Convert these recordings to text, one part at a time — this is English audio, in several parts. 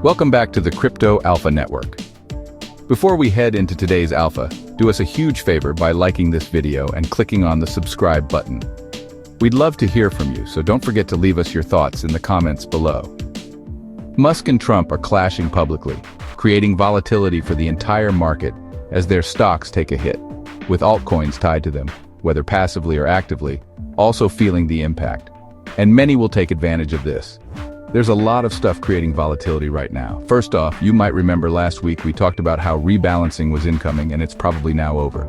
Welcome back to the Crypto Alpha Network. Before we head into today's alpha, do us a huge favor by liking this video and clicking on the subscribe button. We'd love to hear from you, so don't forget to leave us your thoughts in the comments below. Musk and Trump are clashing publicly, creating volatility for the entire market as their stocks take a hit, with altcoins tied to them, whether passively or actively, also feeling the impact. And many will take advantage of this. There's a lot of stuff creating volatility right now. First off, you might remember last week we talked about how rebalancing was incoming, and it's probably now over.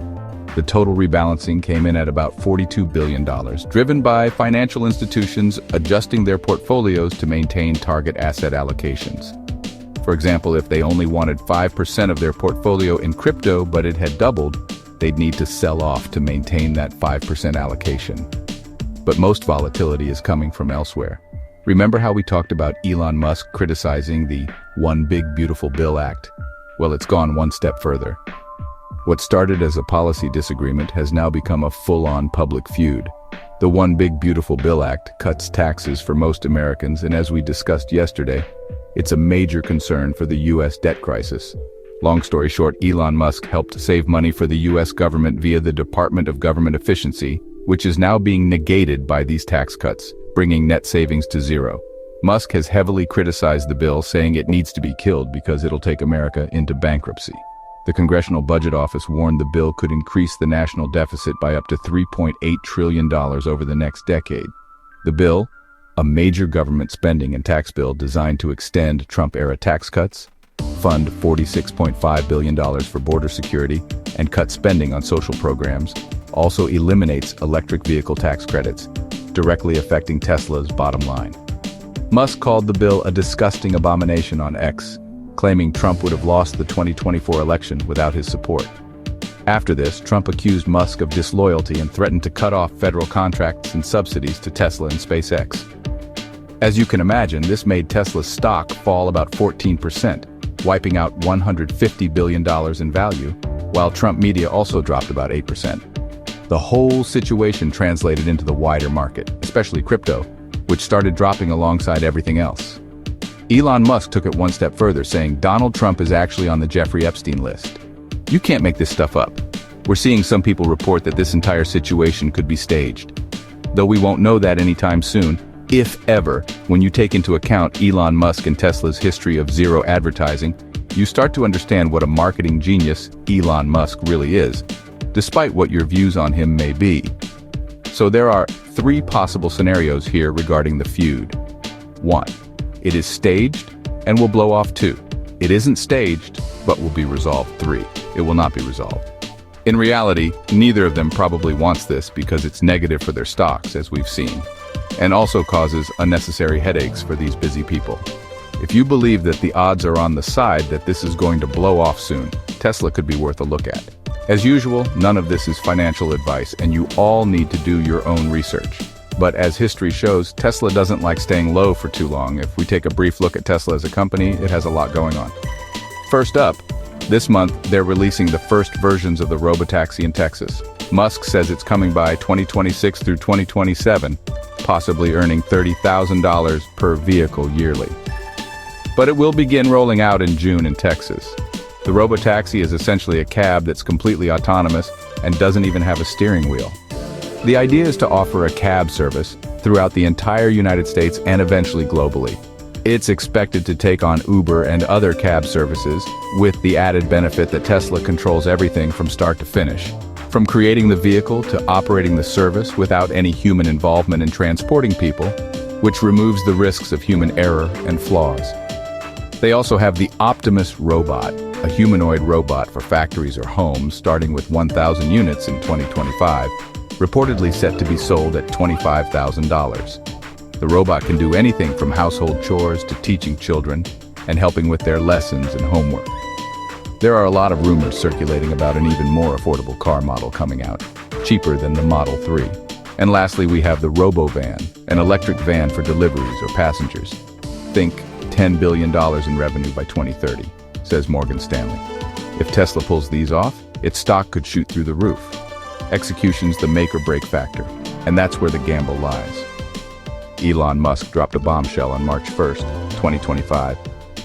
The total rebalancing came in at about $42 billion, driven by financial institutions adjusting their portfolios to maintain target asset allocations. For example, if they only wanted 5% of their portfolio in crypto but it had doubled, they'd need to sell off to maintain that 5% allocation. But most volatility is coming from elsewhere. Remember how we talked about Elon Musk criticizing the One Big Beautiful Bill Act? Well, it's gone one step further. What started as a policy disagreement has now become a full-on public feud. The One Big Beautiful Bill Act cuts taxes for most Americans, and as we discussed yesterday, it's a major concern for the U.S. debt crisis. Long story short, Elon Musk helped save money for the U.S. government via the Department of Government Efficiency, which is now being negated by these tax cuts, bringing net savings to zero. Musk has heavily criticized the bill, saying it needs to be killed because it'll take America into bankruptcy. The Congressional Budget Office warned the bill could increase the national deficit by up to $3.8 trillion over the next decade. The bill, a major government spending and tax bill designed to extend Trump-era tax cuts, fund $46.5 billion for border security, and cut spending on social programs, also eliminates electric vehicle tax credits, directly affecting Tesla's bottom line. Musk called the bill a disgusting abomination on X, claiming Trump would have lost the 2024 election without his support. After this, Trump accused Musk of disloyalty and threatened to cut off federal contracts and subsidies to Tesla and SpaceX. As you can imagine, this made Tesla's stock fall about 14%, wiping out $150 billion in value, while Trump media also dropped about 8%. The whole situation translated into the wider market, especially crypto, which started dropping alongside everything else. Elon Musk took it one step further, saying Donald Trump is actually on the Jeffrey Epstein list. You can't make this stuff up. We're seeing some people report that this entire situation could be staged. Though we won't know that anytime soon, if ever, when you take into account Elon Musk and Tesla's history of zero advertising, you start to understand what a marketing genius Elon Musk really is, despite what your views on him may be. So there are three possible scenarios here regarding the feud. 1. It is staged and will blow off. 2. It isn't staged, but will be resolved. 3. It will not be resolved. In reality, neither of them probably wants this because it's negative for their stocks, as we've seen, and also causes unnecessary headaches for these busy people. If you believe that the odds are on the side that this is going to blow off soon, Tesla could be worth a look at. As usual, none of this is financial advice, and you all need to do your own research. But as history shows, Tesla doesn't like staying low for too long. If we take a brief look at Tesla as a company, it has a lot going on. First up, this month, they're releasing the first versions of the robotaxi in Texas. Musk says it's coming by 2026 through 2027, possibly earning $30,000 per vehicle yearly. But it will begin rolling out in June in Texas. The robotaxi is essentially a cab that's completely autonomous and doesn't even have a steering wheel. The idea is to offer a cab service throughout the entire United States and eventually globally. It's expected to take on Uber and other cab services, with the added benefit that Tesla controls everything from start to finish, from creating the vehicle to operating the service without any human involvement in transporting people, which removes the risks of human error and flaws. They also have the Optimus robot, a humanoid robot for factories or homes, starting with 1,000 units in 2025, reportedly set to be sold at $25,000. The robot can do anything from household chores to teaching children and helping with their lessons and homework. There are a lot of rumors circulating about an even more affordable car model coming out, cheaper than the Model 3. And lastly, we have the Robo-Van, an electric van for deliveries or passengers. Think $10 billion in revenue by 2030, says Morgan Stanley. If Tesla pulls these off, its stock could shoot through the roof. Execution's the make or break factor, and that's where the gamble lies. Elon Musk dropped a bombshell on March 1st, 2025.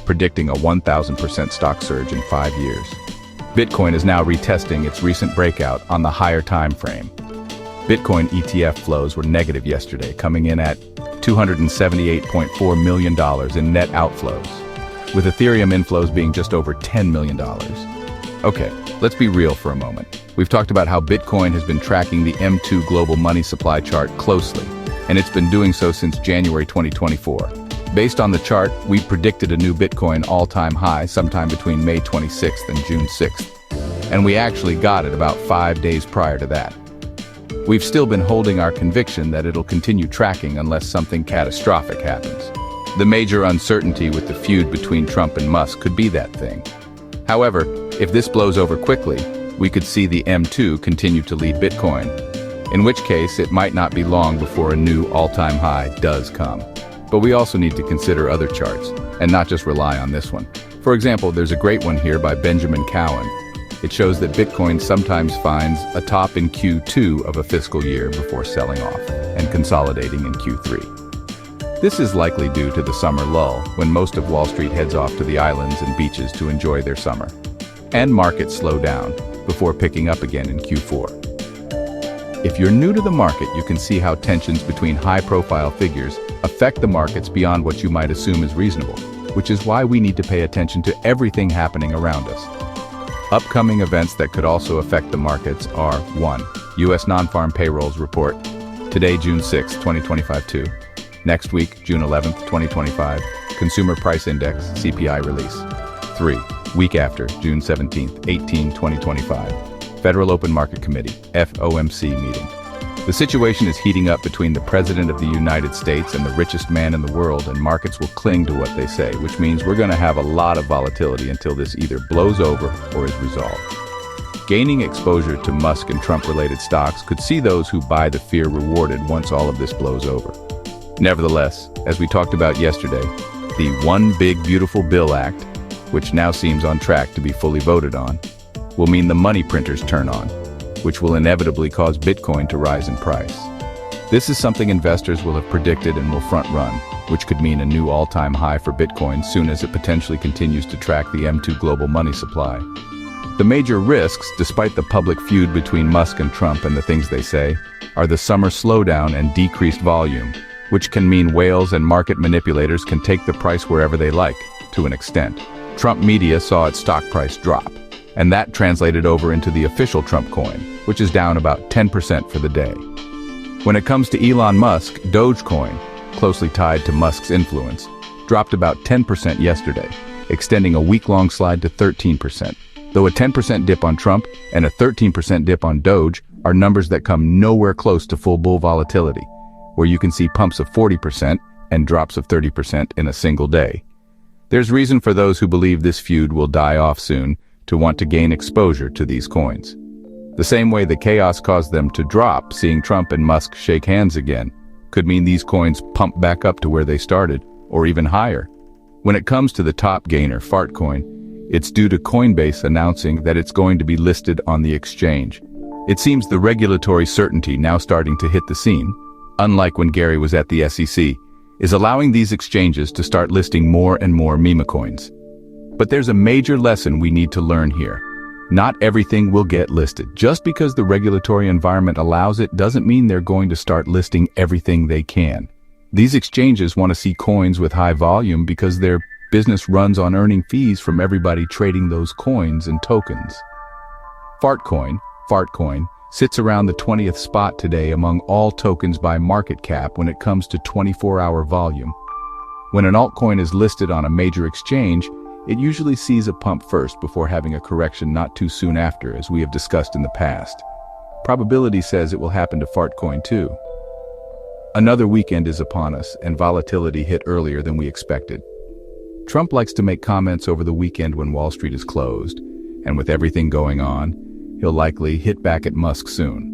predicting a 1,000% stock surge in 5 years. Bitcoin is now retesting its recent breakout on the higher time frame. Bitcoin ETF flows were negative yesterday, coming in at $278.4 million in net outflows, with Ethereum inflows being just over $10 million. Okay, let's be real for a moment. We've talked about how Bitcoin has been tracking the M2 global money supply chart closely, and it's been doing so since January 2024. Based on the chart, we predicted a new Bitcoin all-time high sometime between May 26th and June 6th, and we actually got it about 5 days prior to that. We've still been holding our conviction that it'll continue tracking unless something catastrophic happens. The major uncertainty with the feud between Trump and Musk could be that thing. However, if this blows over quickly, we could see the M2 continue to lead Bitcoin, in which case it might not be long before a new all-time high does come. But we also need to consider other charts, and not just rely on this one. For example, there's a great one here by Benjamin Cowan. It shows that Bitcoin sometimes finds a top in Q2 of a fiscal year before selling off and consolidating in Q3. This is likely due to the summer lull, when most of Wall Street heads off to the islands and beaches to enjoy their summer, and markets slow down before picking up again in Q4. If you're new to the market, you can see how tensions between high-profile figures affect the markets beyond what you might assume is reasonable, which is why we need to pay attention to everything happening around us. Upcoming events that could also affect the markets are 1. U.S. non-farm payrolls report, today June 6, 2025 2. Next week, June 11, 2025, Consumer Price Index, CPI release. 3. Week after, June 17, 2025, Federal Open Market Committee, FOMC meeting. The situation is heating up between the President of the United States and the richest man in the world, and markets will cling to what they say, which means we're going to have a lot of volatility until this either blows over or is resolved. Gaining exposure to Musk and Trump-related stocks could see those who buy the fear rewarded once all of this blows over. Nevertheless, as we talked about yesterday, the One Big Beautiful Bill Act, which now seems on track to be fully voted on, will mean the money printers turn on, which will inevitably cause Bitcoin to rise in price. This is something investors will have predicted and will front-run, which could mean a new all-time high for Bitcoin soon as it potentially continues to track the M2 global money supply. The major risks, despite the public feud between Musk and Trump and the things they say, are the summer slowdown and decreased volume, which can mean whales and market manipulators can take the price wherever they like, to an extent. Trump media saw its stock price drop, and that translated over into the official Trump coin, which is down about 10% for the day. When it comes to Elon Musk, Dogecoin, closely tied to Musk's influence, dropped about 10% yesterday, extending a week-long slide to 13%. Though a 10% dip on Trump and a 13% dip on Doge are numbers that come nowhere close to full bull volatility, where you can see pumps of 40% and drops of 30% in a single day. There's reason for those who believe this feud will die off soon to want to gain exposure to these coins. The same way the chaos caused them to drop, seeing Trump and Musk shake hands again, could mean these coins pump back up to where they started, or even higher. When it comes to the top gainer, Fartcoin, it's due to Coinbase announcing that it's going to be listed on the exchange. It seems the regulatory certainty now starting to hit the scene, unlike when Gary was at the SEC, is allowing these exchanges to start listing more and more meme coins. But there's a major lesson we need to learn here. Not everything will get listed. Just because the regulatory environment allows it doesn't mean they're going to start listing everything they can. These exchanges want to see coins with high volume because their business runs on earning fees from everybody trading those coins and tokens. Fartcoin sits around the 20th spot today among all tokens by market cap when it comes to 24-hour volume. When an altcoin is listed on a major exchange, it usually sees a pump first before having a correction not too soon after, as we have discussed in the past. Probability says it will happen to Fartcoin too. Another weekend is upon us, and volatility hit earlier than we expected. Trump likes to make comments over the weekend when Wall Street is closed, and with everything going on, he'll likely hit back at Musk soon.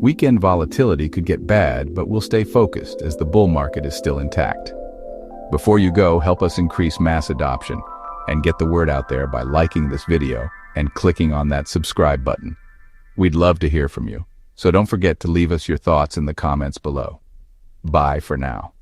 Weekend volatility could get bad, but we'll stay focused as the bull market is still intact. Before you go, help us increase mass adoption and get the word out there by liking this video and clicking on that subscribe button. We'd love to hear from you, so don't forget to leave us your thoughts in the comments below. Bye for now.